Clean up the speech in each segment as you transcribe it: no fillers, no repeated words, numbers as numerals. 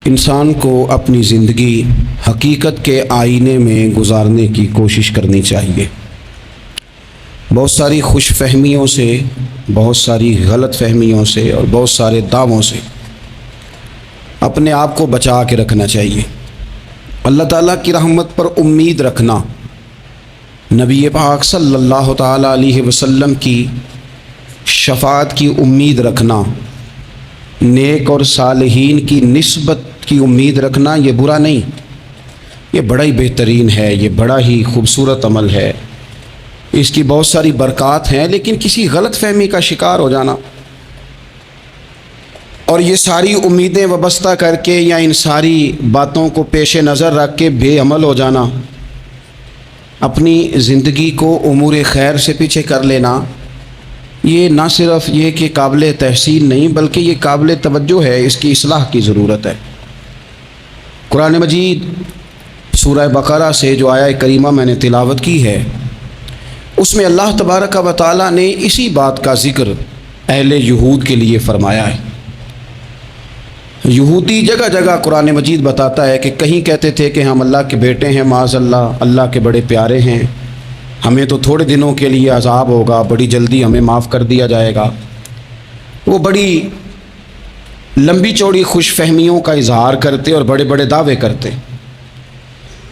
انسان کو اپنی زندگی حقیقت کے آئینے میں گزارنے کی کوشش کرنی چاہیے۔ بہت ساری خوش فہمیوں سے، بہت ساری غلط فہمیوں سے اور بہت سارے دعووں سے اپنے آپ کو بچا کے رکھنا چاہیے۔ اللہ تعالیٰ کی رحمت پر امید رکھنا، نبی پاک صلی اللہ تعالیٰ علیہ وسلم کی شفاعت کی امید رکھنا، نیک اور صالحین کی نسبت کی امید رکھنا، یہ برا نہیں، یہ بڑا ہی بہترین ہے، یہ بڑا ہی خوبصورت عمل ہے، اس کی بہت ساری برکات ہیں۔ لیکن کسی غلط فہمی کا شکار ہو جانا اور یہ ساری امیدیں وابستہ کر کے یا ان ساری باتوں کو پیش نظر رکھ کے بے عمل ہو جانا، اپنی زندگی کو امور خیر سے پیچھے کر لینا، یہ نہ صرف یہ کہ قابل تحسین نہیں بلکہ یہ قابل توجہ ہے، اس کی اصلاح کی ضرورت ہے۔ قرآن مجید سورہ بقرہ سے جو آیہ کریمہ میں نے تلاوت کی ہے، اس میں اللہ تبارک و تعالیٰ نے اسی بات کا ذکر اہل یہود کے لیے فرمایا ہے۔ یہودی جگہ جگہ قرآن مجید بتاتا ہے کہ کہیں کہتے تھے کہ ہم اللہ کے بیٹے ہیں، معاذ اللہ، اللہ کے بڑے پیارے ہیں، ہمیں تو تھوڑے دنوں کے لیے عذاب ہوگا، بڑی جلدی ہمیں معاف کر دیا جائے گا۔ وہ بڑی لمبی چوڑی خوش فہمیوں کا اظہار کرتے اور بڑے بڑے دعوے کرتے۔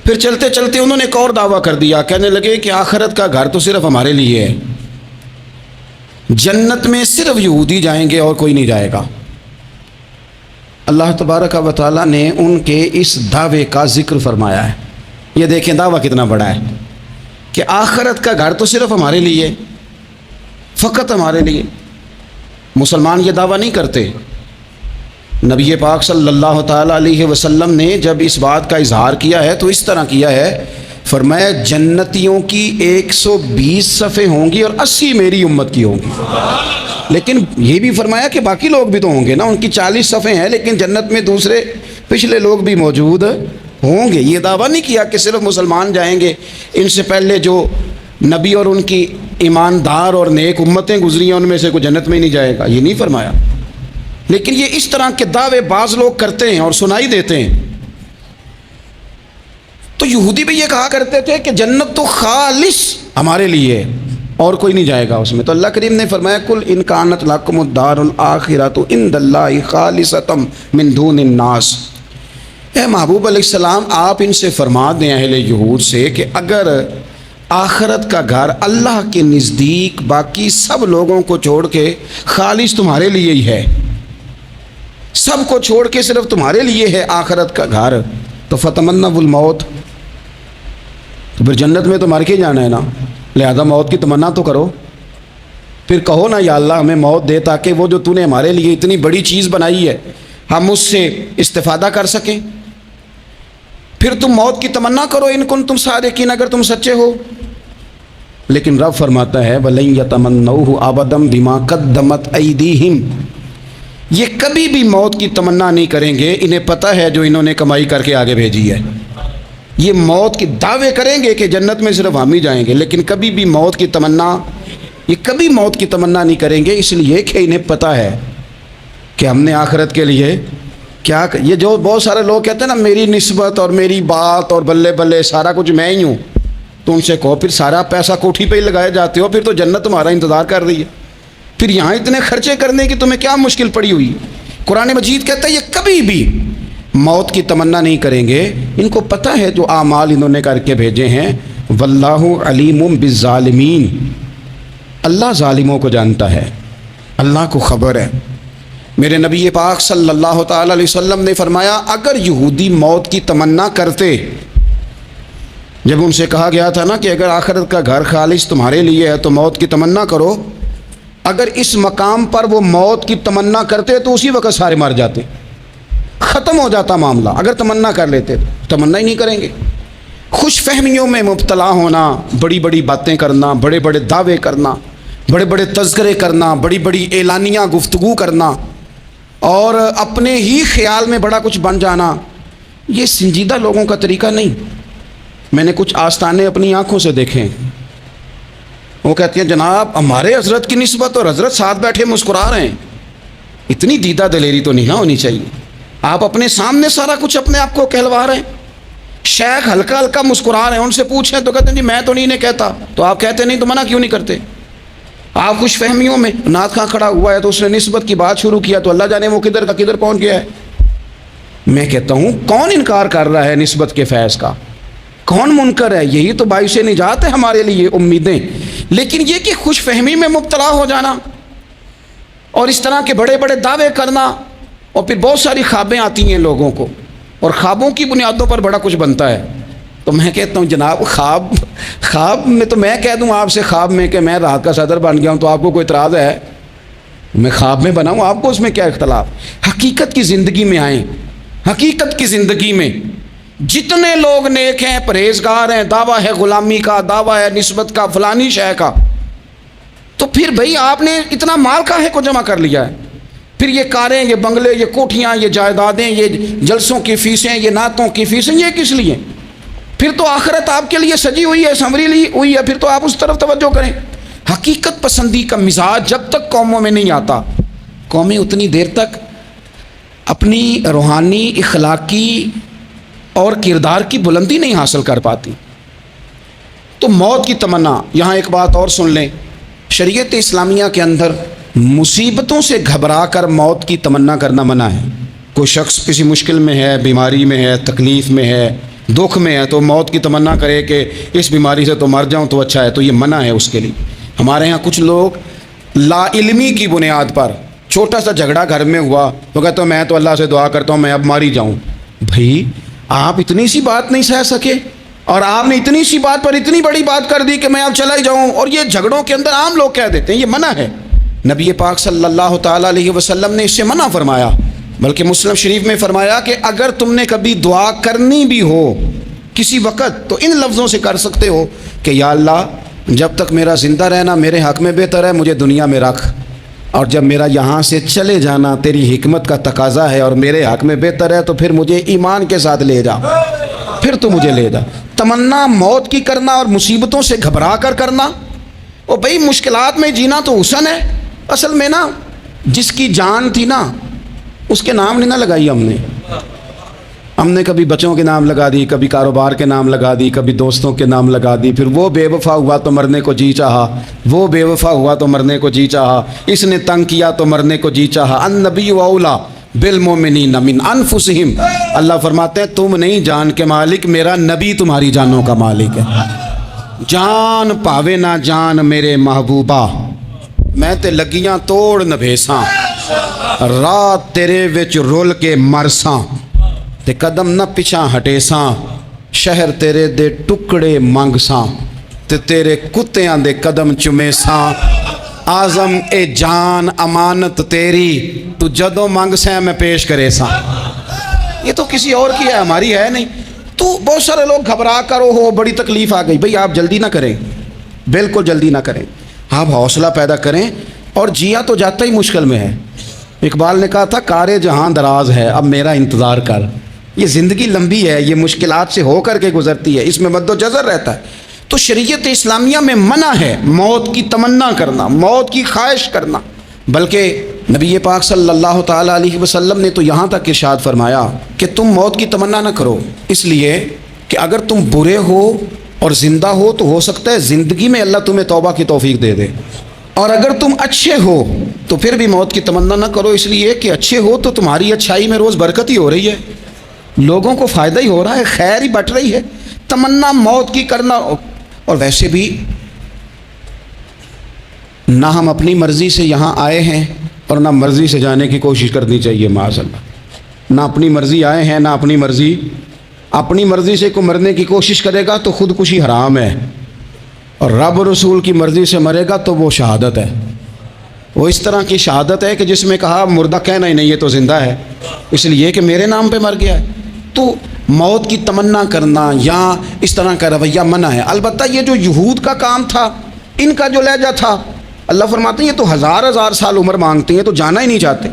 پھر چلتے چلتے انہوں نے ایک اور دعویٰ کر دیا، کہنے لگے کہ آخرت کا گھر تو صرف ہمارے لیے ہے، جنت میں صرف یہودی جائیں گے اور کوئی نہیں جائے گا۔ اللہ تبارک و تعالیٰ نے ان کے اس دعوے کا ذکر فرمایا ہے۔ یہ دیکھیں دعویٰ کتنا بڑا ہے کہ آخرت کا گھر تو صرف ہمارے لیے، فقط ہمارے لیے۔ مسلمان یہ دعویٰ نہیں کرتے۔ نبی پاک صلی اللہ تعالیٰ علیہ وسلم نے جب اس بات کا اظہار کیا ہے تو اس طرح کیا ہے، فرمایا جنتیوں کی 120 صفیں ہوں گی اور 80 میری امت کی ہوں گی۔ لیکن یہ بھی فرمایا کہ باقی لوگ بھی تو ہوں گے نا، ان کی 40 صفیں ہیں لیکن جنت میں دوسرے پچھلے لوگ بھی موجود ہوں گے۔ یہ دعویٰ نہیں کیا کہ صرف مسلمان جائیں گے، ان سے پہلے جو نبی اور ان کی ایماندار اور نیک امتیں گزری ہیں ان میں سے کوئی جنت میں نہیں جائے گا، یہ نہیں فرمایا۔ لیکن یہ اس طرح کے دعوے بعض لوگ کرتے ہیں اور سنائی دیتے ہیں۔ تو یہودی بھی یہ کہا کرتے تھے کہ جنت تو خالص ہمارے لیے اور کوئی نہیں جائے گا اس میں۔ تو اللہ کریم نے فرمایا کل ان کانت لکم الدار الآخرۃ عند اللہ خالصۃ من دون الناس۔ اے محبوب علیہ السلام، آپ ان سے فرما دیں اہل یہود سے کہ اگر آخرت کا گھر اللہ کے نزدیک باقی سب لوگوں کو چھوڑ کے خالص تمہارے لیے ہی ہے، سب کو چھوڑ کے صرف تمہارے لیے ہے آخرت کا گھر، تو فتمنوا الموت، تو پھر جنت میں تو مر کے جانا ہے نا، لہذا موت کی تمنا تو کرو۔ پھر کہو نا یا اللہ ہمیں موت دے تاکہ وہ جو تو نے ہمارے لیے اتنی بڑی چیز بنائی ہے ہم اس سے استفادہ کر سکیں۔ پھر تم موت کی تمنا کرو ان کنتم صادقین، اگر تم سچے ہو۔ لیکن رب فرماتا ہے وَلَن يَتَمَنَّوْهُ أَبَدًا بِمَا قَدَّمَتْ أَيْدِيهِمْ، یہ کبھی بھی موت کی تمنا نہیں کریں گے، انہیں پتہ ہے جو انہوں نے کمائی کر کے آگے بھیجی ہے۔ یہ موت کی دعوے کریں گے کہ جنت میں صرف ہم ہی جائیں گے، لیکن کبھی بھی موت کی تمنا، یہ کبھی موت کی تمنا نہیں کریں گے، اس لیے کہ انہیں پتہ ہے کہ ہم نے آخرت کے لیے کیا۔ یہ جو بہت سارے لوگ کہتے ہیں نا میری نسبت اور میری بات اور بلے بلے سارا کچھ میں ہی ہوں، تو ان سے کہو پھر سارا پیسہ کوٹھی پہ ہی لگائے جاتے ہو، پھر تو جنت تمہارا انتظار کر رہی ہے، پھر یہاں اتنے خرچے کرنے کی تمہیں کیا مشکل پڑی ہوئی۔ قرآن مجید کہتا ہے یہ کبھی بھی موت کی تمنا نہیں کریں گے، ان کو پتہ ہے جو اعمال انہوں نے کر کے بھیجے ہیں۔ واللہ علیم بالظالمین، اللہ ظالموں کو جانتا ہے، اللہ کو خبر ہے۔ میرے نبی پاک صلی اللہ تعالی علیہ وسلم نے فرمایا اگر یہودی موت کی تمنا کرتے، جب ان سے کہا گیا تھا نا کہ اگر آخرت کا گھر خالص تمہارے لیے ہے تو موت کی تمنا کرو، اگر اس مقام پر وہ موت کی تمنا کرتے تو اسی وقت سارے مر جاتے، ختم ہو جاتا معاملہ۔ اگر تمنا کر لیتے تو تمنا ہی نہیں کریں گے۔ خوش فہمیوں میں مبتلا ہونا، بڑی بڑی باتیں کرنا، بڑے بڑے دعوے کرنا، بڑے بڑے تذکرے کرنا، بڑی بڑی اعلانیہ گفتگو کرنا اور اپنے ہی خیال میں بڑا کچھ بن جانا، یہ سنجیدہ لوگوں کا طریقہ نہیں۔ میں نے کچھ آستانے اپنی آنکھوں سے دیکھے، وہ کہتے ہیں جناب ہمارے حضرت کی نسبت اور حضرت ساتھ بیٹھے مسکرا رہے ہیں، اتنی دیدہ دلیری تو نہیں نہ ہونی چاہیے۔ آپ اپنے سامنے سارا کچھ اپنے آپ کو کہلوا رہے ہیں. شیخ ہلکا ہلکا مسکرا رہے ہیں, ان سے پوچھیں تو کہتے ہیں جی میں تو نہیں کہتا. تو آپ کہتے نہیں تو منع کیوں نہیں کرتے؟ آپ خوش فہمیوں میں, نعت خواں کھڑا ہوا ہے تو اس نے نسبت کی بات شروع کیا تو اللہ جانے وہ کدھر کا کدھر پہنچ گیا ہے. میں کہتا ہوں کون انکار کر رہا ہے نسبت کے فیض کا؟ کون منکر ہے؟ یہی تو باعث نجات ہے ہمارے لیے امیدیں. لیکن یہ کہ خوش فہمی میں مبتلا ہو جانا اور اس طرح کے بڑے بڑے دعوے کرنا, اور پھر بہت ساری خوابیں آتی ہیں لوگوں کو, اور خوابوں کی بنیادوں پر بڑا کچھ بنتا ہے. تو میں کہتا ہوں جناب خواب میں تو میں کہہ دوں آپ سے خواب میں کہ میں رات کا صدر بن گیا ہوں تو آپ کو کوئی اعتراض ہے؟ میں خواب میں بناؤں, آپ کو اس میں کیا اختلاف؟ حقیقت کی زندگی میں آئیں. حقیقت کی زندگی میں جتنے لوگ نیک ہیں, پرہیزگار ہیں, دعویٰ ہے غلامی کا, دعویٰ ہے نسبت کا, فلانی شے کا, تو پھر بھائی آپ نے اتنا مال کاہے کو جمع کر لیا ہے؟ پھر یہ کاریں, یہ بنگلے, یہ کوٹھیاں, یہ جائیدادیں, یہ جلسوں کی فیسیں, یہ نعتوں کی فیسیں, یہ کس لیے؟ پھر تو آخرت آپ کے لیے سجی ہوئی ہے, سنوری ہوئی ہے, پھر تو آپ اس طرف توجہ کریں. حقیقت پسندی کا مزاج جب تک قوموں میں نہیں آتا, قومیں اتنی دیر تک اپنی روحانی, اخلاقی اور کردار کی بلندی نہیں حاصل کر پاتی. تو موت کی تمنا, یہاں ایک بات اور سن لیں, شریعت اسلامیہ کے اندر مصیبتوں سے گھبرا کر موت کی تمنا کرنا منع ہے. کوئی شخص کسی مشکل میں ہے, بیماری میں ہے, تکلیف میں ہے, دکھ میں ہے, تو موت کی تمنا کرے کہ اس بیماری سے تو مر جاؤں تو اچھا ہے, تو یہ منع ہے اس کے لیے. ہمارے ہاں کچھ لوگ لا علمی کی بنیاد پر چھوٹا سا جھگڑا گھر میں ہوا تو کہتے ہیں میں تو اللہ سے دعا کرتا ہوں میں اب مار ہی جاؤں. بھائی آپ اتنی سی بات نہیں سہ سکے اور آپ نے اتنی سی بات پر اتنی بڑی بات کر دی کہ میں اب چلا ہی جاؤں, اور یہ جھگڑوں کے اندر عام لوگ کہہ دیتے ہیں, یہ منع ہے. نبی پاک صلی اللہ تعالیٰ علیہ وسلم نے اس سے منع فرمایا, بلکہ مسلم شریف میں فرمایا کہ اگر تم نے کبھی دعا کرنی بھی ہو کسی وقت تو ان لفظوں سے کر سکتے ہو کہ یا اللہ جب تک میرا زندہ رہنا میرے حق میں بہتر ہے, مجھے دنیا میں رکھ, اور جب میرا یہاں سے چلے جانا تیری حکمت کا تقاضا ہے اور میرے حق میں بہتر ہے تو پھر مجھے ایمان کے ساتھ لے جا, پھر تو مجھے لے جا. تمنا موت کی کرنا اور مصیبتوں سے گھبرا کر کرنا, اور بھائی مشکلات میں جینا تو حسن ہے. اصل میں نا جس کی جان تھی نا اس کے نام نہیں نہ لگائی ہم نے کبھی بچوں کے نام لگا دی, کبھی کاروبار کے نام لگا دی, کبھی دوستوں کے نام لگا دی, پھر وہ بے وفا ہوا تو مرنے کو جی چاہا, وہ بے وفا ہوا تو مرنے کو جی چاہا, اس نے تنگ کیا تو مرنے کو جی چاہا. النبی اولا بالمؤمنین من انفسہم, اللہ فرماتے ہیں تم نہیں جان کے مالک, میرا نبی تمہاری جانوں کا مالک ہے. جان پاوے نہ جان میرے محبوبہ, میں تے لگیاں توڑ نبھیساں, رات تیرے وچ رول کے مرساں, تے قدم نہ پچھاں ہٹے ساں, شہر تیرے دے ٹکڑے منگ ساں, تے تیرے کتیاں دے قدم چمے ساں. آزم اے جان امانت تیری, تو جدو منگ سیں میں پیش کرے ساں. یہ تو کسی اور کی ہے, ہماری ہے نہیں. تو بہت سارے لوگ گھبرا کر ہو بڑی تکلیف آ گئی. بھئی آپ جلدی نہ کریں, بالکل جلدی نہ کریں, آپ حوصلہ پیدا کریں. اور جیا تو جاتا ہی مشکل میں ہے. اقبال نے کہا تھا کارے جہاں دراز ہے اب میرا انتظار کر. یہ زندگی لمبی ہے, یہ مشکلات سے ہو کر کے گزرتی ہے, اس میں مد و جزر رہتا ہے. تو شریعت اسلامیہ میں منع ہے موت کی تمنا کرنا, موت کی خواہش کرنا. بلکہ نبی پاک صلی اللہ تعالیٰ علیہ وسلم نے تو یہاں تک ارشاد فرمایا کہ تم موت کی تمنا نہ کرو, اس لیے کہ اگر تم برے ہو اور زندہ ہو تو ہو سکتا ہے زندگی میں اللہ تمہیں توبہ کی توفیق دے دے, اور اگر تم اچھے ہو تو پھر بھی موت کی تمنا نہ کرو, اس لیے کہ اچھے ہو تو تمہاری اچھائی میں روز برکت ہی ہو رہی ہے, لوگوں کو فائدہ ہی ہو رہا ہے, خیر ہی بٹ رہی ہے. تمنا موت کی کرنا, اور ویسے بھی نہ ہم اپنی مرضی سے یہاں آئے ہیں اور نہ مرضی سے جانے کی کوشش کرنی چاہیے. معاذ اللہ, نہ اپنی مرضی آئے ہیں نہ اپنی مرضی سے کوئی مرنے کی کوشش کرے گا تو خودکشی حرام ہے, اور رب رسول کی مرضی سے مرے گا تو وہ شہادت ہے. وہ اس طرح کی شہادت ہے کہ جس میں کہا مردہ کہنا ہی نہیں, یہ تو زندہ ہے, اس لیے کہ میرے نام پہ مر گیا ہے. تو موت کی تمنا کرنا یا اس طرح کا رویہ منع ہے. البتہ یہ جو یہود کا کام تھا, ان کا جو لہجہ تھا, اللہ فرماتے ہیں یہ تو ہزار سال عمر مانگتے ہیں, تو جانا ہی نہیں چاہتے.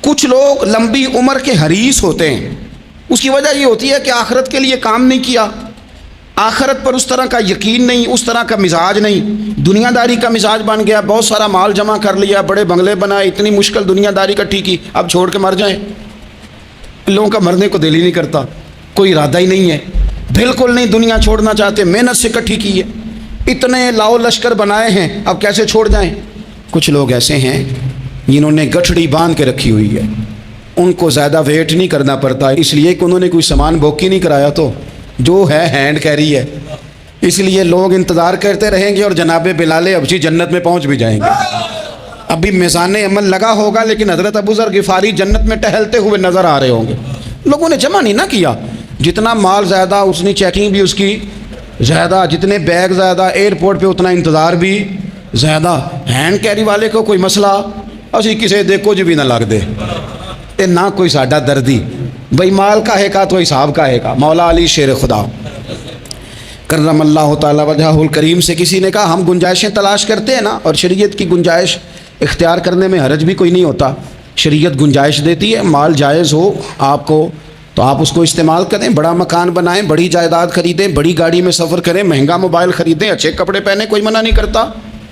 کچھ لوگ لمبی عمر کے حریص ہوتے ہیں, اس کی وجہ یہ ہوتی ہے کہ آخرت کے لیے کام نہیں کیا, آخرت پر اس طرح کا یقین نہیں, اس طرح کا مزاج نہیں, دنیا داری کا مزاج بن گیا, بہت سارا مال جمع کر لیا, بڑے بنگلے بنائے, اتنی مشکل دنیا داری کٹھی کی, اب چھوڑ کے مر جائیں. لوگوں کا مرنے کو دل ہی نہیں کرتا، کوئی ارادہ ہی نہیں ہے، بالکل نہیں دنیا چھوڑنا چاہتے، محنت سے اکٹھی کی ہے، اتنے لاؤ لشکر بنائے ہیں، اب کیسے چھوڑ جائیں؟ کچھ لوگ ایسے ہیں جنہوں نے گٹھڑی باندھ کے رکھی ہوئی ہے، ان کو زیادہ ویٹ نہیں کرنا پڑتا، اس لیے کہ انہوں نے کوئی سامان بوکی نہیں کرایا، تو جو ہے ہینڈ کیری ہے، اس لیے لوگ انتظار کرتے رہیں گے اور جناب بلال حبشی جنت میں پہنچ بھی جائیں گے۔ ابھی میزان عمل لگا ہوگا لیکن حضرت ابو ذر غفاری جنت میں ٹہلتے ہوئے نظر آ رہے ہوں گے۔ لوگوں نے جمع نہیں نہ کیا، جتنا مال زیادہ اتنی چیکنگ بھی اس کی زیادہ، جتنے بیگ زیادہ، ایئرپورٹ پہ اتنا انتظار بھی زیادہ۔ ہینڈ کیری والے کو کوئی مسئلہ اسی کسے دیکھو جو بھی نہ لگ دے تے نہ کوئی ساڈا دردی، بھائی مال کا ہے کا تو حساب کا ہے کا۔ مولا علی شیر خدا کرم اللہ تعالی وجہہ الکریم سے کسی نے کہا ہم گنجائشیں تلاش کرتے ہیں نا، اور شریعت کی گنجائش اختیار کرنے میں حرج بھی کوئی نہیں ہوتا، شریعت گنجائش دیتی ہے، مال جائز ہو آپ کو تو آپ اس کو استعمال کریں، بڑا مکان بنائیں، بڑی جائیداد خریدیں، بڑی گاڑی میں سفر کریں، مہنگا موبائل خریدیں، اچھے کپڑے پہنیں، کوئی منع نہیں کرتا۔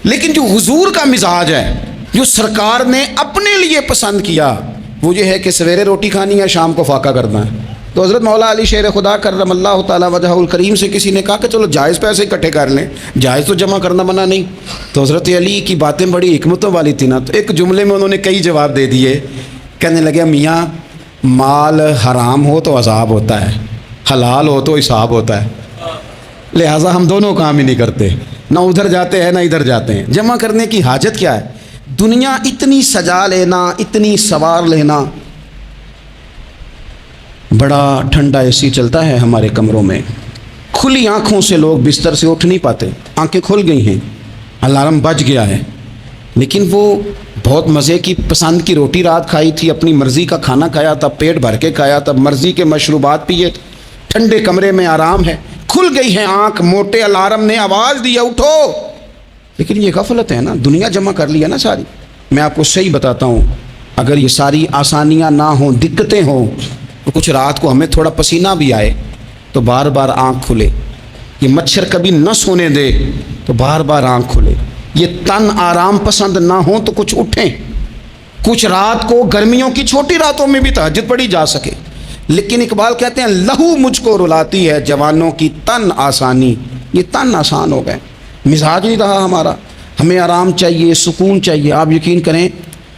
لیکن جو حضور کا مزاج ہے، جو سرکار نے اپنے لیے پسند کیا، وہ یہ ہے کہ سویرے روٹی کھانی ہے، شام کو فاقہ کرنا ہے۔ تو حضرت مولا علی شیر خدا کرم اللہ تعالی وجہ الکریم سے کسی نے کہا کہ چلو جائز پیسے اکٹھے کر لیں، جائز تو جمع کرنا منع نہیں۔ تو حضرت علی کی باتیں بڑی حکمتوں والی تھی نا، تو ایک جملے میں انہوں نے کئی جواب دے دیے، کہنے لگے میاں مال حرام ہو تو عذاب ہوتا ہے، حلال ہو تو حساب ہوتا ہے، لہٰذا ہم دونوں کام ہی نہیں کرتے، نہ ادھر جاتے ہیں نہ ادھر جاتے ہیں۔ جمع کرنے کی حاجت کیا ہے؟ دنیا اتنی سجا لینا، اتنی سوار لینا، بڑا ٹھنڈا اے سی چلتا ہے ہمارے کمروں میں، کھلی آنکھوں سے لوگ بستر سے اٹھ نہیں پاتے، آنکھیں کھل گئی ہیں، الارم بج گیا ہے، لیکن وہ بہت مزے کی پسند کی روٹی رات کھائی تھی، اپنی مرضی کا کھانا کھایا تھا، پیٹ بھر کے کھایا تھا، مرضی کے مشروبات پیے، ٹھنڈے کمرے میں آرام ہے، کھل گئی ہے آنکھ، موٹے الارم نے آواز دیا اٹھو، لیکن یہ غفلت ہے نا، دنیا جمع کر لی ہے نا ساری۔ میں آپ کو صحیح بتاتا ہوں، اگر یہ ساری آسانیاں نہ ہوں، دقتیں ہوں، تو کچھ رات کو ہمیں تھوڑا پسینہ بھی آئے تو بار بار آنکھ کھلے، یہ مچھر کبھی نہ سونے دے تو بار بار آنکھ کھلے، یہ تن آرام پسند نہ ہوں تو کچھ اٹھیں، کچھ رات کو گرمیوں کی چھوٹی راتوں میں بھی تہجد پڑھی جا سکے۔ لیکن اقبال کہتے ہیں لہو مجھ کو رلاتی ہے جوانوں کی تن آسانی، یہ تن آسان ہو گئے، مزاج نہیں رہا ہمارا، ہمیں آرام چاہیے، سکون چاہیے۔ آپ یقین کریں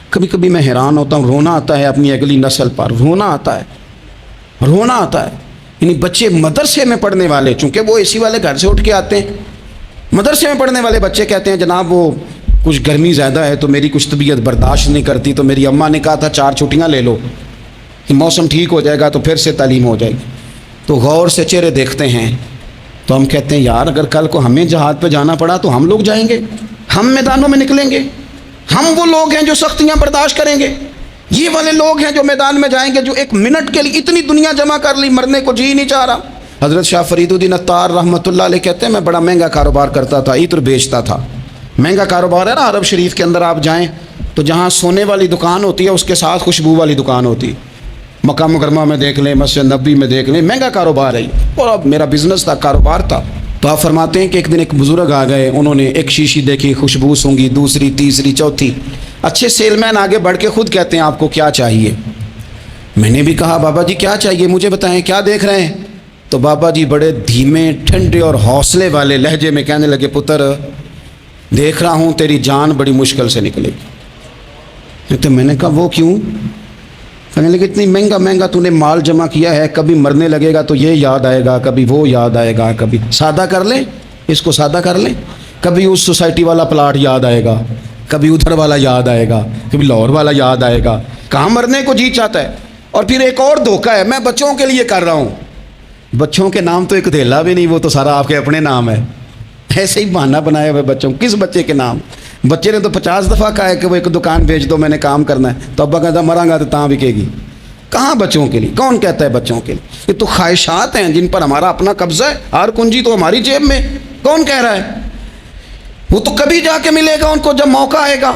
کبھی کبھی میں حیران ہوتا ہوں، رونا آتا ہے اپنی اگلی نسل پر، رونا آتا ہے، رونا آتا ہے۔ یعنی بچے مدرسے میں پڑھنے والے، چونکہ وہ اے سی والے گھر سے اٹھ کے آتے ہیں، مدرسے میں پڑھنے والے بچے کہتے ہیں جناب وہ کچھ گرمی زیادہ ہے تو میری کچھ طبیعت برداشت نہیں کرتی، تو میری اماں نے کہا تھا 4 چھٹیاں لے لو کہ موسم ٹھیک ہو جائے گا تو پھر سے تعلیم ہو جائے گی۔ تو غور سے چہرے دیکھتے ہیں تو ہم کہتے ہیں یار اگر کل کو ہمیں جہاد پہ جانا پڑا تو ہم لوگ جائیں گے، ہم میدانوں میں نکلیں گے، ہم وہ لوگ ہیں جو سختیاں برداشت کریں گے، یہ والے لوگ ہیں جو میدان میں جائیں گے جو ایک منٹ کے لیے اتنی دنیا جمع کر لی، مرنے کو جی نہیں چاہ رہا۔ حضرت شاہ فرید الدین عطار رحمۃ اللہ علیہ کہتے ہیں میں بڑا مہنگا کاروبار کرتا تھا، عطر بیچتا تھا، مہنگا کاروبار ہے نا، عرب شریف کے اندر آپ جائیں تو جہاں سونے والی دکان ہوتی ہے اس کے ساتھ خوشبو والی دکان ہوتی ہے، مکہ مکرمہ میں دیکھ لیں، مسجد نبوی میں دیکھ لیں، مہنگا کاروبار ہے، اور اب میرا بزنس تھا، کاروبار تھا۔ تو آپ فرماتے ہیں کہ ایک دن ایک بزرگ آ گئے، انہوں نے ایک شیشی دیکھی، خوشبو سونگھی، دوسری تیسری چوتھی، اچھے سیل مین آگے بڑھ کے خود کہتے ہیں آپ کو کیا چاہیے؟ میں نے بھی کہا بابا جی کیا چاہیے مجھے بتائیں، کیا دیکھ رہے ہیں؟ تو بابا جی بڑے دھیمے ٹھنڈے اور حوصلے والے لہجے میں کہنے لگے پتر دیکھ رہا ہوں تیری جان بڑی مشکل سے نکلے گی۔ تو میں نے کہا وہ کیوں؟ کہنے لگے اتنی مہنگا مہنگا تو نے مال جمع کیا ہے، کبھی مرنے لگے گا تو یہ یاد آئے گا، کبھی وہ یاد آئے گا، کبھی سادہ کر لیں اس کو، سادہ کر لیں، کبھی اس سوسائٹی والا پلاٹ یاد آئے گا، کبھی ادھر والا یاد آئے گا، کبھی لاہور والا یاد آئے گا، کہاں مرنے کو جی چاہتا ہے۔ اور پھر ایک اور دھوکہ ہے، میں بچوں کے لیے کر رہا ہوں، بچوں کے نام تو ایک دھیلا بھی نہیں، وہ تو سارا آپ کے اپنے نام ہے، ایسے ہی بہانہ بنائے ہوئے بچوں، کس بچے کے نام؟ بچے نے تو 50 دفعہ کہا ہے کہ وہ ایک دکان بیچ دو میں نے کام کرنا ہے، تو ابا کہتا مراں گا تو تاں بکے گی، کہاں بچوں کے لیے؟ کون کہتا ہے بچوں کے لیے؟ یہ تو خواہشات ہیں جن پر ہمارا اپنا قبضہ ہے، ہر کنجی تو ہماری جیب میں، کون کہہ رہا ہے؟ وہ تو کبھی جا کے ملے گا ان کو جب موقع آئے گا۔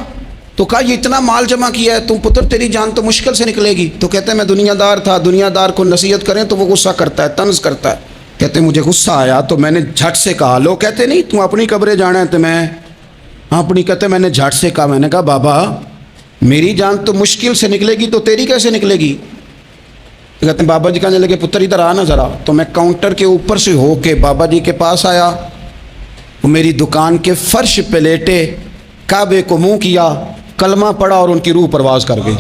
تو کہا یہ اتنا مال جمع کیا ہے تم پتر، تیری جان تو مشکل سے نکلے گی۔ تو کہتے ہیں میں دنیا دار تھا، دنیا دار کو نصیحت کریں تو وہ غصہ کرتا ہے، طنز کرتا ہے۔ کہتے ہیں مجھے غصہ آیا تو میں نے جھٹ سے کہا، لوگ کہتے نہیں تم اپنی قبریں جانا ہے تو میں اپنی، کہتے میں نے جھٹ سے کہا، میں نے کہا بابا میری جان تو مشکل سے نکلے گی تو تیری کیسے نکلے گی؟ کہتے ہیں بابا جی کہنے لگے پتر ادھر آنا ذرا، تو میں کاؤنٹر کے اوپر سے ہو کے بابا جی کے پاس آیا، وہ میری دکان کے فرش پہ لیٹے، کعبے کو منہ کیا، کلمہ پڑھا اور ان کی روح پرواز کر گئی۔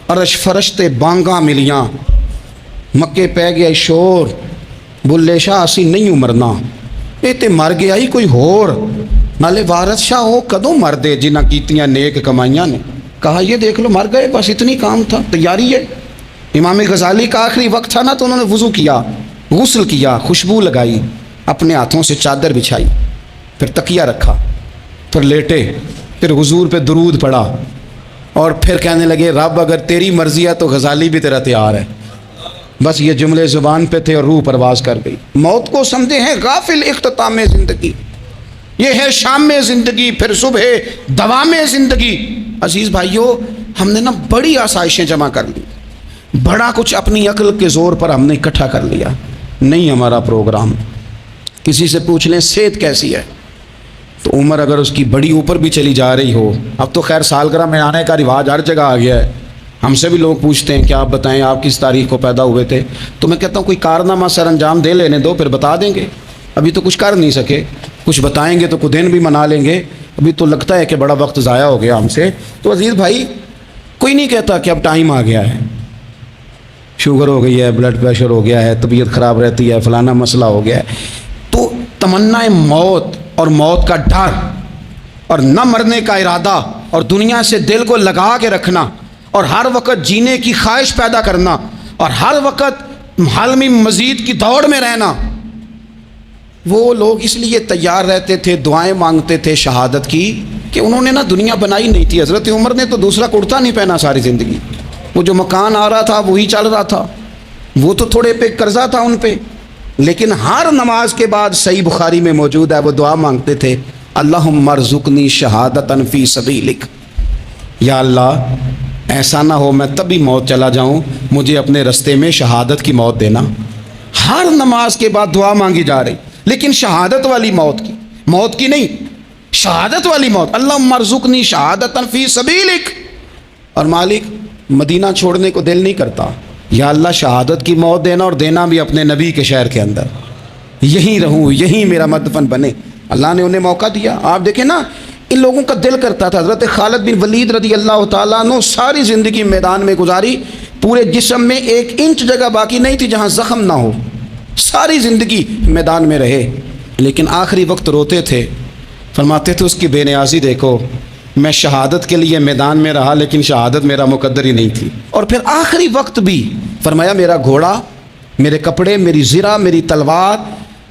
عرش فرشتے بانگاں ملیاں، مکے پہ گیا شور، بلے شاہ اسی نہیں مرنا، یہ تے مر گیا ہی کوئی ہور، نالے وارث شاہ ہو کدوں مر دے جنہ کیتیاں نیک کمائیاں نے۔ کہا یہ دیکھ لو مر گئے، بس اتنی کام تھا، تیاری ہے۔ امام غزالی کا آخری وقت تھا نا، تو انہوں نے وضو کیا، غسل کیا، خوشبو لگائی، اپنے ہاتھوں سے چادر بچھائی، پھر تکیہ رکھا، پھر لیٹے، پھر حضور پہ درود پڑھا، اور پھر کہنے لگے رب اگر تیری مرضی ہے تو غزالی بھی تیرا تیار ہے۔ بس یہ جملے زبان پہ تھے اور روح پرواز کر گئی۔ موت کو سمجھے ہیں غافل اختتام زندگی، یہ ہے شام زندگی، پھر صبح دوام زندگی۔ عزیز بھائیو، ہم نے نا بڑی آسائشیں جمع کر لی، بڑا کچھ اپنی عقل کے زور پر ہم نے اکٹھا کر لیا، نہیں ہمارا پروگرام۔ کسی سے پوچھ لیں صحت کیسی ہے، تو عمر اگر اس کی بڑی اوپر بھی چلی جا رہی ہو، اب تو خیر سالگرہ میں آنے کا رواج ہر جگہ آ گیا ہے، ہم سے بھی لوگ پوچھتے ہیں کہ آپ بتائیں آپ کس تاریخ کو پیدا ہوئے تھے، تو میں کہتا ہوں کوئی کارنامہ سر انجام دے لینے دو، پھر بتا دیں گے۔ ابھی تو کچھ کر نہیں سکے، کچھ بتائیں گے تو کچھ دن بھی منا لیں گے، ابھی تو لگتا ہے کہ بڑا وقت ضائع ہو گیا ہم سے۔ تو عزیز بھائی، کوئی نہیں کہتا کہ اب ٹائم آ گیا ہے، شوگر ہو گئی ہے، بلڈ پریشر ہو گیا ہے، طبیعت خراب رہتی ہے، فلانا مسئلہ ہو گیا ہے، تو تمنا موت اور موت کا ڈر اور نہ مرنے کا ارادہ اور دنیا سے دل کو لگا کے رکھنا اور ہر وقت جینے کی خواہش پیدا کرنا اور ہر وقت حالمی مزید کی دوڑ میں رہنا، وہ لوگ اس لیے تیار رہتے تھے، دعائیں مانگتے تھے شہادت کی، کہ انہوں نے نا دنیا بنائی نہیں تھی۔ حضرت عمر نے تو دوسرا کرتا نہیں پہنا ساری زندگی، وہ جو مکان آ رہا تھا وہی چل رہا تھا، وہ تو تھوڑے پہ قرضہ تھا ان پہ، لیکن ہر نماز کے بعد صحیح بخاری میں موجود ہے وہ دعا مانگتے تھے، اللہم ارزقنی شہادتا فی سبیلک، یا اللہ ایسا نہ ہو میں تبھی موت چلا جاؤں، مجھے اپنے رستے میں شہادت کی موت دینا۔ ہر نماز کے بعد دعا مانگی جا رہی، لیکن شہادت والی موت کی نہیں، شہادت والی موت، اللہم ارزقنی شہادتا فی سبیلک۔ اور مالک مدینہ چھوڑنے کو دل نہیں کرتا، یا اللہ شہادت کی موت دینا، اور دینا بھی اپنے نبی کے شہر کے اندر، یہیں رہوں، یہیں میرا مدفن بنے۔ اللہ نے انہیں موقع دیا۔ آپ دیکھیں نا، ان لوگوں کا دل کرتا تھا۔ حضرت خالد بن ولید رضی اللہ تعالیٰ عنہ ساری زندگی میدان میں گزاری، پورے جسم میں 1 انچ جگہ باقی نہیں تھی جہاں زخم نہ ہو، ساری زندگی میدان میں رہے، لیکن آخری وقت روتے تھے، فرماتے تھے اس کی بے نیازی دیکھو، میں شہادت کے لیے میدان میں رہا لیکن شہادت میرا مقدر ہی نہیں تھی۔ اور پھر آخری وقت بھی فرمایا میرا گھوڑا، میرے کپڑے، میری زرہ، میری تلوار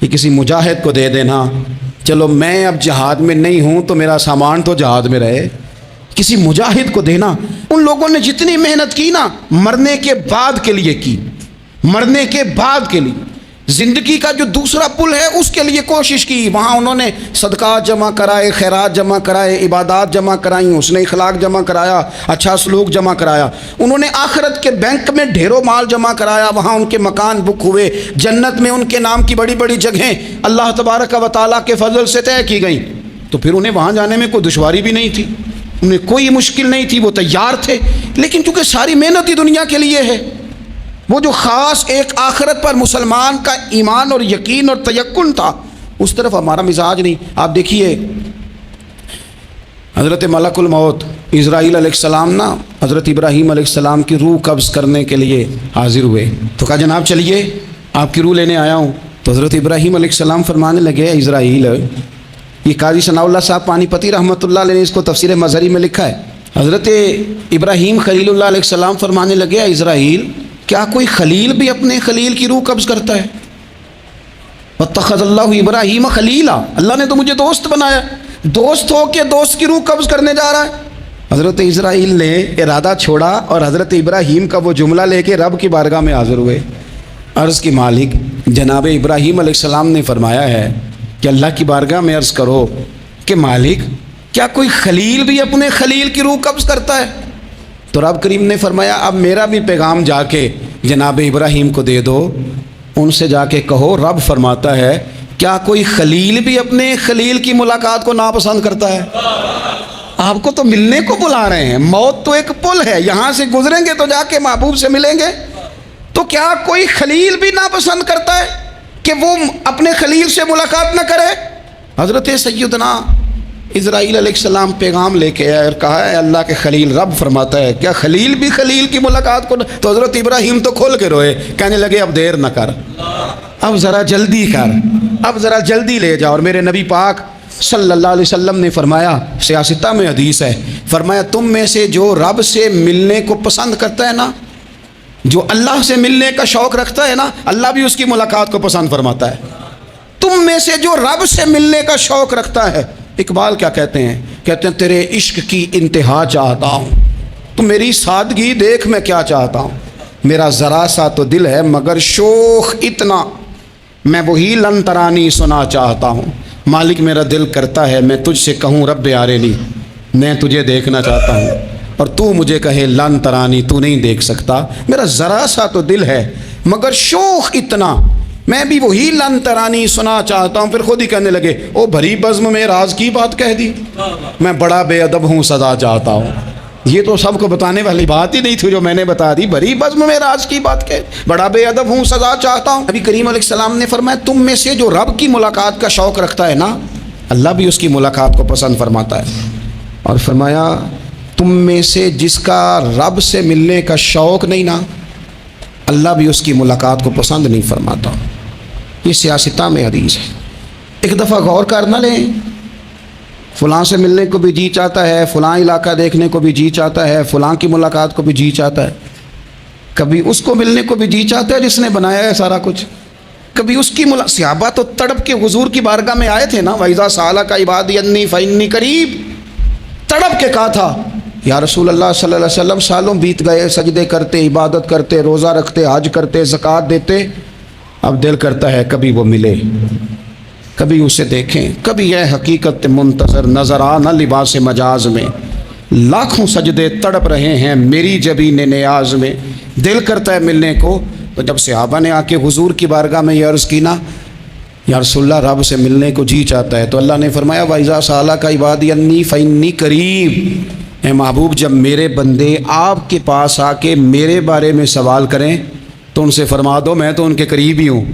یہ کسی مجاہد کو دے دینا، چلو میں اب جہاد میں نہیں ہوں تو میرا سامان تو جہاد میں رہے، کسی مجاہد کو دینا۔ ان لوگوں نے جتنی محنت کی نا مرنے کے بعد کے لیے کی، مرنے کے بعد کے لیے، زندگی کا جو دوسرا پل ہے اس کے لیے کوشش کی، وہاں انہوں نے صدقات جمع کرائے، خیرات جمع کرائے، عبادات جمع کرائیں، حسن اخلاق جمع کرایا، اچھا سلوک جمع کرایا، انہوں نے آخرت کے بینک میں ڈھیروں مال جمع کرایا، وہاں ان کے مکان بک ہوئے، جنت میں ان کے نام کی بڑی بڑی جگہیں اللہ تبارک و تعالیٰ کے فضل سے طے کی گئیں، تو پھر انہیں وہاں جانے میں کوئی دشواری بھی نہیں تھی، انہیں کوئی مشکل نہیں تھی، وہ تیار تھے، لیکن چونکہ ساری محنت ہی دنیا کے لیے ہے، وہ جو خاص ایک آخرت پر مسلمان کا ایمان اور یقین اور تیقن تھا، اس طرف ہمارا مزاج نہیں۔ آپ دیکھیے حضرت ملک الموت اسرائیل علیہ السلام نا حضرت ابراہیم علیہ السلام کی روح قبض کرنے کے لیے حاضر ہوئے، تو کہا جناب چلیے آپ کی روح لینے آیا ہوں۔ تو حضرت ابراہیم علیہ السلام فرمانے لگے اسرائیل، یہ قاضی ثناء اللہ صاحب پانی پتی رحمۃ اللہ علیہ نے اس کو تفسیر مظہری میں لکھا ہے، حضرت ابراہیم خلیل اللہ علیہ السلام فرمانے لگے اسرائیل کیا کوئی خلیل بھی اپنے خلیل کی روح قبض کرتا ہے؟ واتخذ اللہ ابراہیم خلیلا، اللہ نے تو مجھے دوست بنایا، دوست ہو کے دوست کی روح قبض کرنے جا رہا ہے۔ حضرت اسرائیل نے ارادہ چھوڑا اور حضرت ابراہیم کا وہ جملہ لے کے رب کی بارگاہ میں حاضر ہوئے، عرض کی مالک جناب ابراہیم علیہ السلام نے فرمایا ہے کہ اللہ کی بارگاہ میں عرض کرو کہ مالک کیا کوئی خلیل بھی اپنے خلیل کی روح قبض کرتا ہے؟ تو رب کریم نے فرمایا اب میرا بھی پیغام جا کے جناب ابراہیم کو دے دو، ان سے جا کے کہو رب فرماتا ہے کیا کوئی خلیل بھی اپنے خلیل کی ملاقات کو ناپسند کرتا ہے؟ آپ کو تو ملنے کو بلا رہے ہیں، موت تو ایک پل ہے، یہاں سے گزریں گے تو جا کے محبوب سے ملیں گے، تو کیا کوئی خلیل بھی ناپسند کرتا ہے کہ وہ اپنے خلیل سے ملاقات نہ کرے؟ حضرت سیدنا اسرائیل علیہ السلام پیغام لے کے آئے اور کہا ہے اللہ کے خلیل رب فرماتا ہے کیا خلیل بھی خلیل کی ملاقات کو؟ تو حضرت ابراہیم تو کھول کے روئے، کہنے لگے اب دیر نہ کر، اب ذرا جلدی کر، اب ذرا جلدی لے جا۔ اور میرے نبی پاک صلی اللہ علیہ وسلم نے فرمایا، سیاستہ میں حدیث ہے، فرمایا تم میں سے جو رب سے ملنے کو پسند کرتا ہے نا، جو اللہ سے ملنے کا شوق رکھتا ہے نا، اللہ بھی اس کی ملاقات کو پسند فرماتا ہے۔ تم میں سے جو رب سے ملنے کا شوق رکھتا ہے، اقبال کیا کہتے ہیں؟ کہتے ہیں تیرے عشق کی انتہا چاہتا ہوں، تو میری سادگی دیکھ میں کیا چاہتا ہوں، میرا ذرا سا تو دل ہے مگر شوق اتنا، میں وہی لن ترانی سنا چاہتا ہوں، مالک میرا دل کرتا ہے میں تجھ سے کہوں رب آرینی، میں تجھے دیکھنا چاہتا ہوں، اور تو مجھے کہے لن ترانی، تو نہیں دیکھ سکتا، میرا ذرا سا تو دل ہے مگر شوق اتنا، میں بھی وہی لن ترانی سنا چاہتا ہوں۔ پھر خود ہی کہنے لگے او بھری بزم میں راز کی بات کہہ دی، میں بڑا بے ادب ہوں سزا چاہتا ہوں۔ یہ تو سب کو بتانے والی بات ہی نہیں تھی جو میں نے بتا دی، بھری بزم میں راز کی بات کہہ، بڑا بے ادب ہوں سزا چاہتا ہوں۔ نبی کریم علیہ السلام نے فرمایا تم میں سے جو رب کی ملاقات کا شوق رکھتا ہے نا، اللہ بھی اس کی ملاقات کو پسند فرماتا ہے۔ اور فرمایا تم میں سے جس کا رب سے ملنے کا شوق نہیں نا، اللہ بھی اس کی ملاقات کو پسند نہیں فرماتا۔ یہ سیاستہ میں حدیث ہے۔ ایک دفعہ غور کر نہ لیں، فلاں سے ملنے کو بھی جی چاہتا ہے، فلاں علاقہ دیکھنے کو بھی جی چاہتا ہے، فلاں کی ملاقات کو بھی جی چاہتا ہے، کبھی اس کو ملنے کو بھی جی چاہتا ہے جس نے بنایا ہے سارا کچھ، کبھی اس کی صحابہ تو تڑپ کے حضور کی بارگاہ میں آئے تھے نا، وَإِذَا سَأَلَكَ عِبَادِي عَنِّي فَإِنِّي قَرِيبٌ، تڑپ کے کہا تھا یا رسول اللہ صلی اللہ علیہ وسلم سالوں بیت گئے، سجدے کرتے، عبادت کرتے، روزہ رکھتے، حج کرتے، زکوٰۃ دیتے، اب دل کرتا ہے کبھی وہ ملے، کبھی اسے دیکھیں، کبھی یہ حقیقت منتظر نظر آنا لباس مجاز میں، لاکھوں سجدے تڑپ رہے ہیں میری جبین نیاز میں، دل کرتا ہے ملنے کو۔ تو جب صحابہ نے آ کے حضور کی بارگاہ میں یہ عرض کی نا یا رسول اللہ رب سے ملنے کو جی چاہتا ہے، تو اللہ نے فرمایا وَإِذَا سَأَلَكَ عِبَادِي عَنِّي فَإِنِّي قَرِيبٌ، اے محبوب جب میرے بندے آپ کے پاس آ کے میرے بارے میں سوال کریں تو ان سے فرما دو میں تو ان کے قریب ہی ہوں،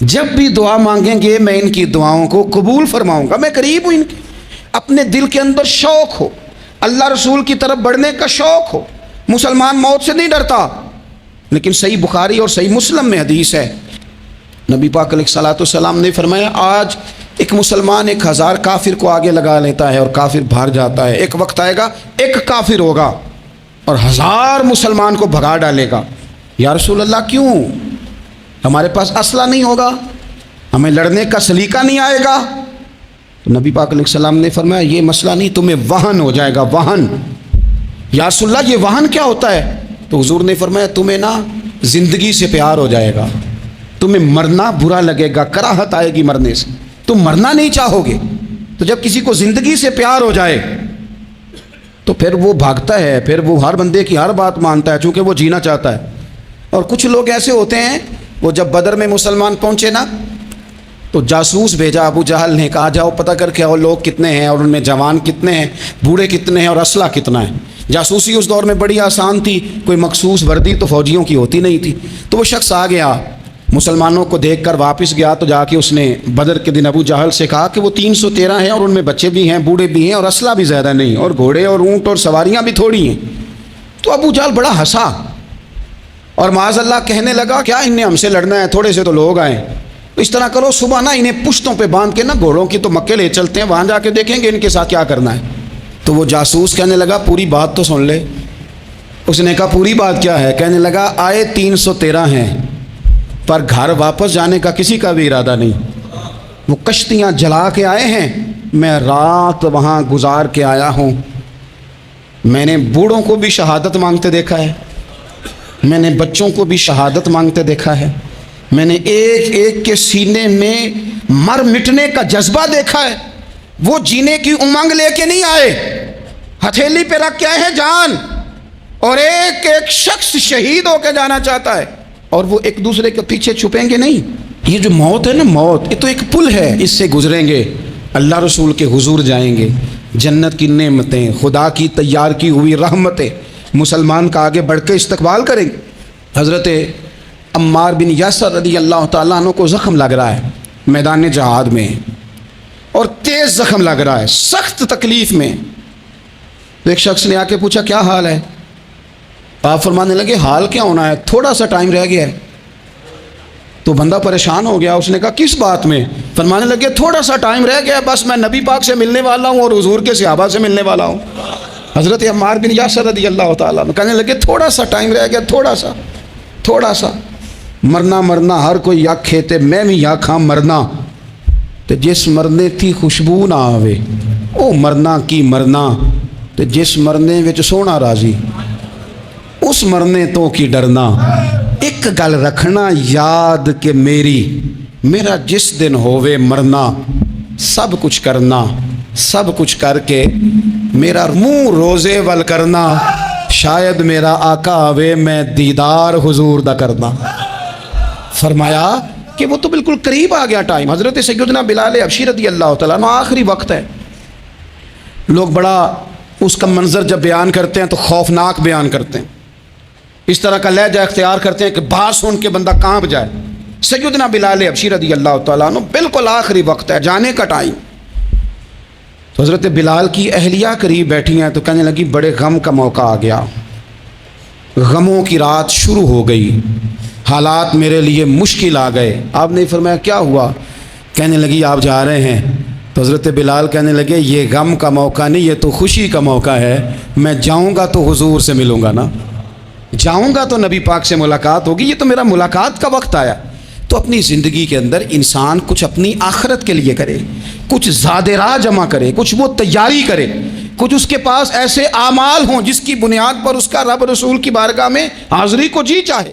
جب بھی دعا مانگیں گے میں ان کی دعاؤں کو قبول فرماؤں گا، میں قریب ہوں ان کے۔ اپنے دل کے اندر شوق ہو، اللہ رسول کی طرف بڑھنے کا شوق ہو۔ مسلمان موت سے نہیں ڈرتا، لیکن صحیح بخاری اور صحیح مسلم میں حدیث ہے، نبی پاک علیہ الصلوۃ والسلام نے فرمایا آج ایک مسلمان 1000 کافر کو آگے لگا لیتا ہے اور کافر بھاگ جاتا ہے، ایک وقت آئے گا ایک کافر ہوگا اور 1000 مسلمان کو بھگا ڈالے گا۔ یا رسول اللہ کیوں؟ ہمارے پاس اسلحہ نہیں ہوگا، ہمیں لڑنے کا سلیقہ نہیں آئے گا۔ تو نبی پاک علیہ السلام نے فرمایا یہ مسئلہ نہیں، تمہیں وہن ہو جائے گا، وہن۔ یا رسول اللہ یہ وہن کیا ہوتا ہے؟ تو حضور نے فرمایا تمہیں نا زندگی سے پیار ہو جائے گا، تمہیں مرنا برا لگے گا، کراہت آئے گی مرنے سے، تم مرنا نہیں چاہو گے۔ تو جب کسی کو زندگی سے پیار ہو جائے تو پھر وہ بھاگتا ہے، پھر وہ ہر بندے کی ہر بات مانتا ہے چونکہ وہ جینا چاہتا ہے۔ اور کچھ لوگ ایسے ہوتے ہیں وہ جب بدر میں مسلمان پہنچے نا تو جاسوس بھیجا ابو جہل نے، کہا جاؤ پتہ کر کے آؤ لوگ کتنے ہیں اور ان میں جوان کتنے ہیں، بوڑھے کتنے ہیں اور اسلحہ کتنا ہے۔ جاسوسی اس دور میں بڑی آسان تھی، کوئی مخصوص وردی تو فوجیوں کی ہوتی نہیں تھی۔ تو وہ شخص آ گیا، مسلمانوں کو دیکھ کر واپس گیا، تو جا کے اس نے بدر کے دن ابو جہل سے کہا کہ وہ 313 ہیں اور ان میں بچے بھی ہیں، بوڑھے بھی ہیں اور اسلحہ بھی زیادہ نہیں، اور گھوڑے اور اونٹ اور سواریاں بھی تھوڑی ہیں۔ تو ابو جہل بڑا ہنسا اور معاذ اللہ کہنے لگا کیا انہیں ہم سے لڑنا ہے، تھوڑے سے تو لوگ آئیں، اس طرح کرو صبح نا انہیں پشتوں پہ باندھ کے نا گھوڑوں کی تو مکے لے چلتے ہیں، وہاں جا کے دیکھیں گے ان کے ساتھ کیا کرنا ہے۔ تو وہ جاسوس کہنے لگا پوری بات تو سن لے۔ اس نے کہا پوری بات کیا ہے؟ کہنے لگا آئے 313 ہیں پر گھر واپس جانے کا کسی کا بھی ارادہ نہیں، وہ کشتیاں جلا کے آئے ہیں، میں رات وہاں گزار کے آیا ہوں، میں نے بوڑھوں کو بھی شہادت مانگتے دیکھا ہے، میں نے بچوں کو بھی شہادت مانگتے دیکھا ہے، میں نے ایک ایک کے سینے میں مر مٹنے کا جذبہ دیکھا ہے۔ وہ جینے کی امنگ لے کے نہیں آئے، ہتھیلی پہ رکھ کے آئے ہیں جان، اور ایک ایک شخص شہید ہو کے جانا چاہتا ہے، اور وہ ایک دوسرے کے پیچھے چھپیں گے نہیں۔ یہ جو موت ہے نا، موت یہ تو ایک پل ہے، اس سے گزریں گے، اللہ رسول کے حضور جائیں گے، جنت کی نعمتیں، خدا کی تیار کی ہوئی رحمتیں مسلمان کا آگے بڑھ کے استقبال کریں گے۔ حضرت عمار بن یاسر رضی اللہ تعالیٰ عنہ کو زخم لگ رہا ہے میدان جہاد میں، اور تیز زخم لگ رہا ہے، سخت تکلیف میں. تو ایک شخص نے آ کے پوچھا کیا حال ہے؟ آپ فرمانے لگے حال کیا ہونا ہے، تھوڑا سا ٹائم رہ گیا ہے. تو بندہ پریشان ہو گیا، اس نے کہا کس بات میں؟ فرمانے لگے تھوڑا سا ٹائم رہ گیا ہے، بس میں نبی پاک سے ملنے والا ہوں اور حضور کے صحابہ سے ملنے والا ہوں. حضرت عمار بن یاسر رضی اللہ تعالیٰ عنہ کہنے لگے تھوڑا سا ٹائم رہ گیا، تھوڑا سا مرنا ہر کوئی آکھے تے میں بھی آکھاں مرنا، تے جس مرنے تھی خوشبو نہ آوے او مرنا کی مرنا، تے جس مرنے وچ سونا راضی اس مرنے تو کی ڈرنا. ایک گل رکھنا یاد کہ میرا جس دن ہووے مرنا، سب کچھ کرنا، سب کچھ کر کے میرا منہ روزے ول کرنا، شاید میرا آقا آوے میں دیدار حضور دا کرنا. فرمایا کہ وہ تو بالکل قریب آ گیا ٹائم. حضرت سیدنا بلال حبشی رضی اللہ تعالیٰ عنہ آخری وقت ہے. لوگ بڑا اس کا منظر جب بیان کرتے ہیں تو خوفناک بیان کرتے ہیں، اس طرح کا لہجہ اختیار کرتے ہیں کہ بات سن کے بندہ کانپ جائے. سیدنا بلال حبشی رضی اللہ تعالیٰ عنہ بالکل آخری وقت ہے، جانے کا ٹائم. تو حضرت بلال کی اہلیہ قریب بیٹھی ہیں تو کہنے لگی بڑے غم کا موقع آ گیا، غموں کی رات شروع ہو گئی، حالات میرے لیے مشکل آ گئے. آپ نے فرمایا کیا ہوا؟ کہنے لگی آپ جا رہے ہیں. تو حضرت بلال کہنے لگے یہ غم کا موقع نہیں، یہ تو خوشی کا موقع ہے. میں جاؤں گا تو حضور سے ملوں گا نا، جاؤں گا تو نبی پاک سے ملاقات ہوگی، یہ تو میرا ملاقات کا وقت آیا. تو اپنی زندگی کے اندر انسان کچھ اپنی آخرت کے لیے کرے، کچھ زاد راہ جمع کرے، کچھ وہ تیاری کرے، کچھ اس کے پاس ایسے اعمال ہوں جس کی بنیاد پر اس کا رب رسول کی بارگاہ میں حاضری کو جی چاہے.